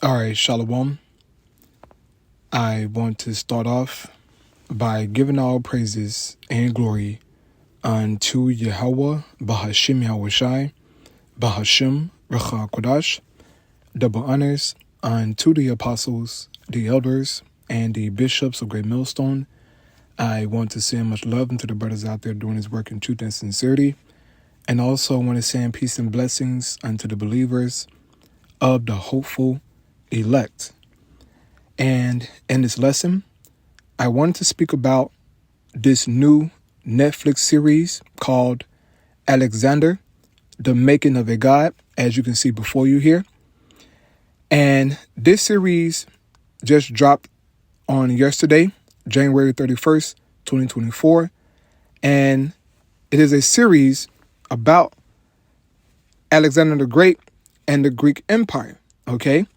All right, Shalom. I want to start off by giving all praises and glory unto Yahweh, Bahashim Yahushai, Bahashim Racha Kodash, double honors unto the apostles, the elders, and the bishops of Great Millstone. I want to send much love into the brothers out there doing his work in truth and sincerity. And also want to send peace and blessings unto the believers of the hopeful elect. And in this lesson, I wanted to speak about this new Netflix series called Alexander, the Making of a God, as you can see before you here. And this series just dropped on yesterday, January 31st, 2024. And it is a series about Alexander the Great and the Greek Empire, okay,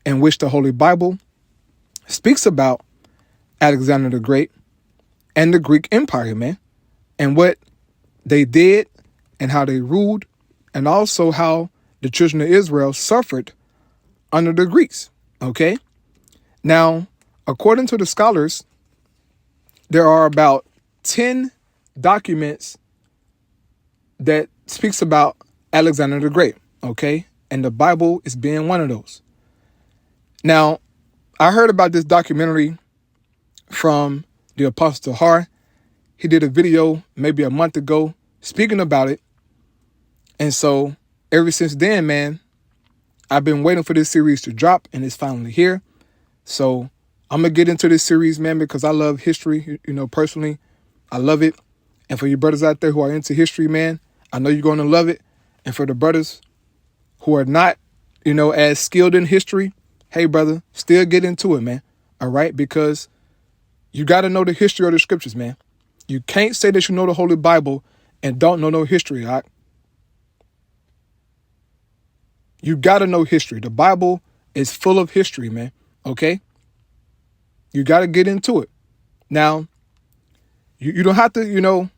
in which the Holy Bible speaks about Alexander the Great and the Greek Empire, man, and what they did and how they ruled, and also how the children of Israel suffered under the Greeks, okay? Now, according to the scholars, there are about 10 documents that speaks about Alexander the Great, okay? And the Bible is being one of those. Now, I heard about this documentary from the Apostle Har. He did a video maybe a month ago speaking about it. And so ever since then, man, I've been waiting for this series to drop, and it's finally here. So I'm going to get into this series, man, because I love history, personally. I love it. And for you brothers out there who are into history, man, I know you're going to love it. And for the brothers who are not, as skilled in history, hey, brother, still get into it, man. All right? Because you got to know the history of the scriptures, man. You can't say that you know the Holy Bible and don't know no history, all right? You got to know history. The Bible is full of history, man. Okay? You got to get into it. Now, you don't have to,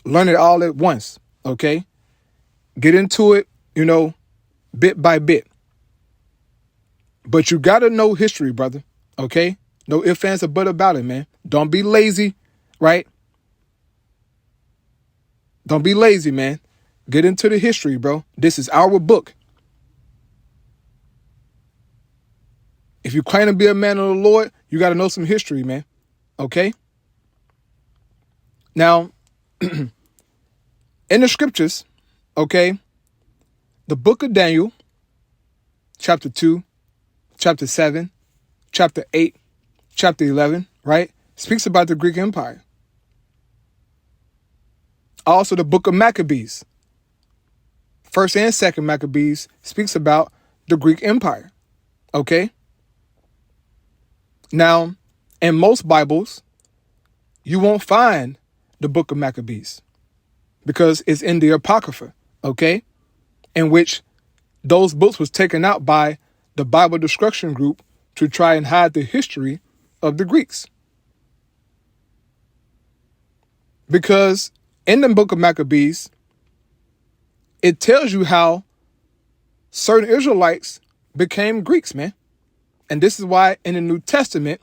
learn it all at once. Okay? Get into it, bit by bit. But you got to know history, brother. Okay? No ifs, ands, or buts about it, man. Don't be lazy, right? Don't be lazy, man. Get into the history, bro. This is our book. If you claim to be a man of the Lord, you got to know some history, man. Okay? Now, in the scriptures, okay, the book of Daniel, chapter 2, chapter 7, chapter 8, chapter 11, right, speaks about the Greek Empire. Also, the book of Maccabees, 1st and 2nd Maccabees, speaks about the Greek Empire, okay? Now, in most Bibles, you won't find the book of Maccabees because it's in the Apocrypha, okay, in which those books was taken out by the Bible destruction group to try and hide the history of the Greeks. Because in the book of Maccabees, it tells you how certain Israelites became Greeks, man. And this is why in the New Testament,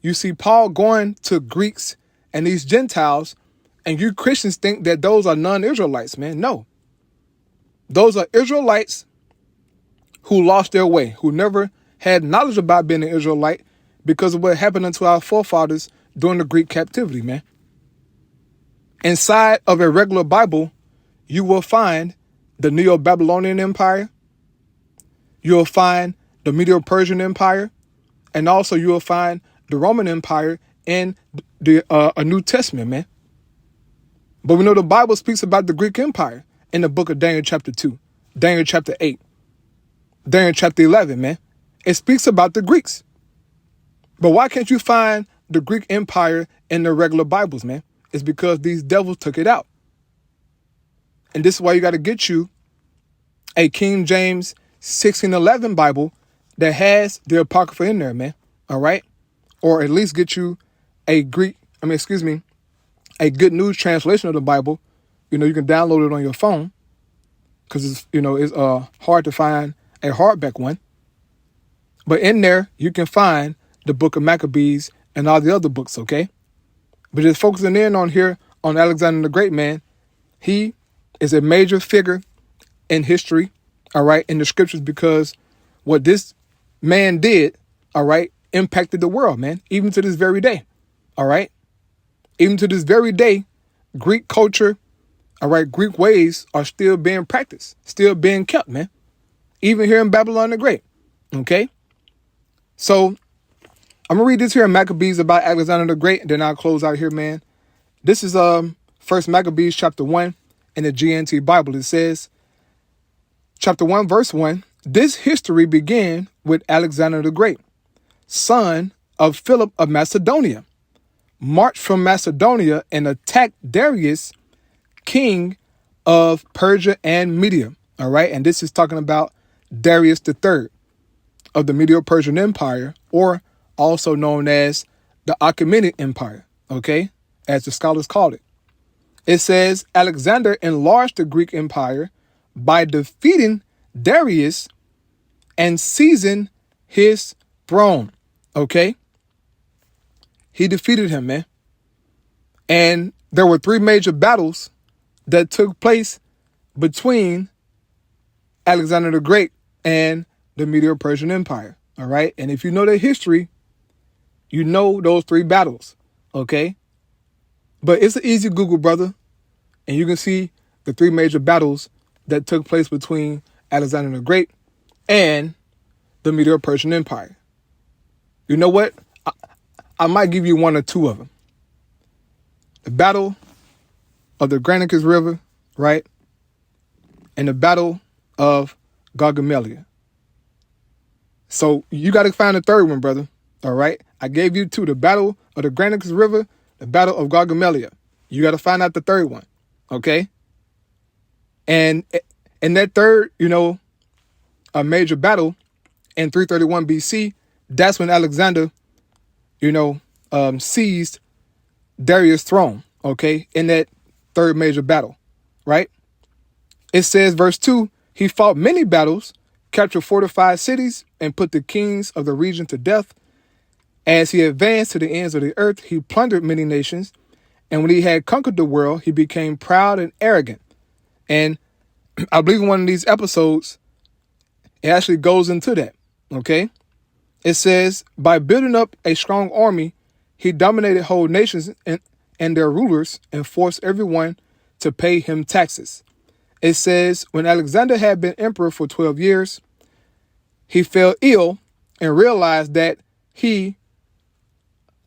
you see Paul going to Greeks and these Gentiles, and you Christians think that those are non-Israelites, man. No. Those are Israelites who lost their way, who never had knowledge about being an Israelite because of what happened unto our forefathers during the Greek captivity, man. Inside of a regular Bible, you will find the Neo-Babylonian Empire. You'll find the Medo-Persian Empire. And also you will find the Roman Empire in the a New Testament, man. But we know the Bible speaks about the Greek Empire in the book of Daniel chapter 2, Daniel chapter 8, Daniel chapter 11, man. It speaks about the Greeks. But why can't you find the Greek Empire in the regular Bibles, man? It's because these devils took it out. And this is why you got to get you a King James 1611 Bible that has the Apocrypha in there, man. All right? Or at least get you a Good News translation of the Bible. You can download it on your phone because it's hard to find a hardback one. But in there, you can find the book of Maccabees and all the other books, okay? But just focusing in on here on Alexander the Great, man, he is a major figure in history, all right, in the scriptures, because what this man did, all right, impacted the world, man, even to this very day, all right? Even to this very day, Greek culture, all right, Greek ways are still being practiced, still being kept, man, even here in Babylon the Great, okay? So I'm going to read this here in Maccabees about Alexander the Great, and then I'll close out here, man. This is First Maccabees chapter 1 in the GNT Bible. It says, chapter 1, verse 1, this history began with Alexander the Great, son of Philip of Macedonia, marched from Macedonia and attacked Darius, king of Persia and Media. All right. And this is talking about Darius III of the Medo-Persian Empire, or also known as the Achaemenid Empire. OK, as the scholars called it. It says Alexander enlarged the Greek Empire by defeating Darius and seizing his throne. OK, he defeated him, man. And there were 3 major battles that took place between Alexander the Great and the Medo-Persian Empire. All right. And if you know the history, you know those 3 battles. OK, but it's an easy Google, brother. And you can see the 3 major battles that took place between Alexander the Great and the Medo-Persian Empire. You know what? I might give you 1 or 2 of them. The Battle of the Granicus River, right? And the Battle of Gaugamela. So you got to find the 3rd one, brother. All right? I gave you 2, the Battle of the Granicus River, the Battle of Gaugamela. You got to find out the 3rd one, okay? And in that 3rd, a major battle in 331 BC, that's when Alexander, seized Darius' throne, okay, in that 3rd major battle, right? It says, verse 2, he fought many battles, captured fortified cities, and put the kings of the region to death. As he advanced to the ends of the earth, he plundered many nations, and when he had conquered the world, he became proud and arrogant. And I believe in one of these episodes, it actually goes into that, okay? It says, by building up a strong army, he dominated whole nations and their rulers and forced everyone to pay him taxes. It says, when Alexander had been emperor for 12 years, he fell ill and realized that he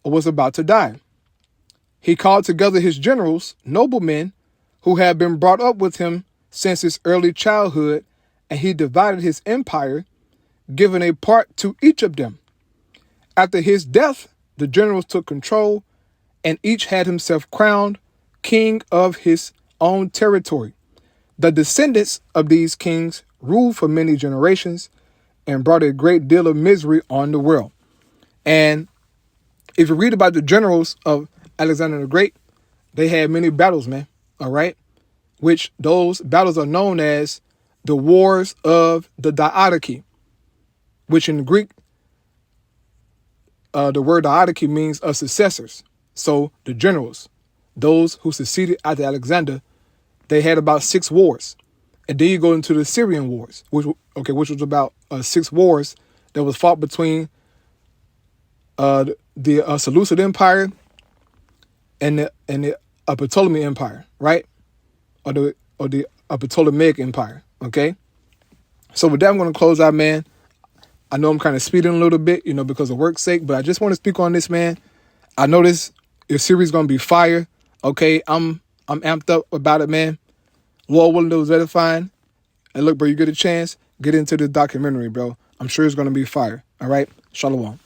was about to die. He called together his generals, noblemen, who had been brought up with him since his early childhood, and he divided his empire, giving a part to each of them. After his death, the generals took control, and each had himself crowned king of his own territory. The descendants of these kings ruled for many generations and brought a great deal of misery on the world. And if you read about the generals of Alexander the Great, they had many battles, man. All right. Which those battles are known as the Wars of the Diadochi, which in Greek, the word Diadochi means of successors. So the generals, those who succeeded after Alexander, they had about 6 wars. And then you go into the Syrian wars, which was about 6 wars that was fought between the Seleucid Empire and the Ptolemaic Empire, right? Or the Ptolemaic Empire, okay? So with that, I'm going to close out, man. I know I'm kind of speeding a little bit, because of work's sake, but I just want to speak on this, man. I know your series is going to be fire, okay? I'm amped up about it, man. Lord willing, it was edifying. And look, bro, you get a chance, get into the documentary, bro. I'm sure it's going to be fire, all right? Shalom.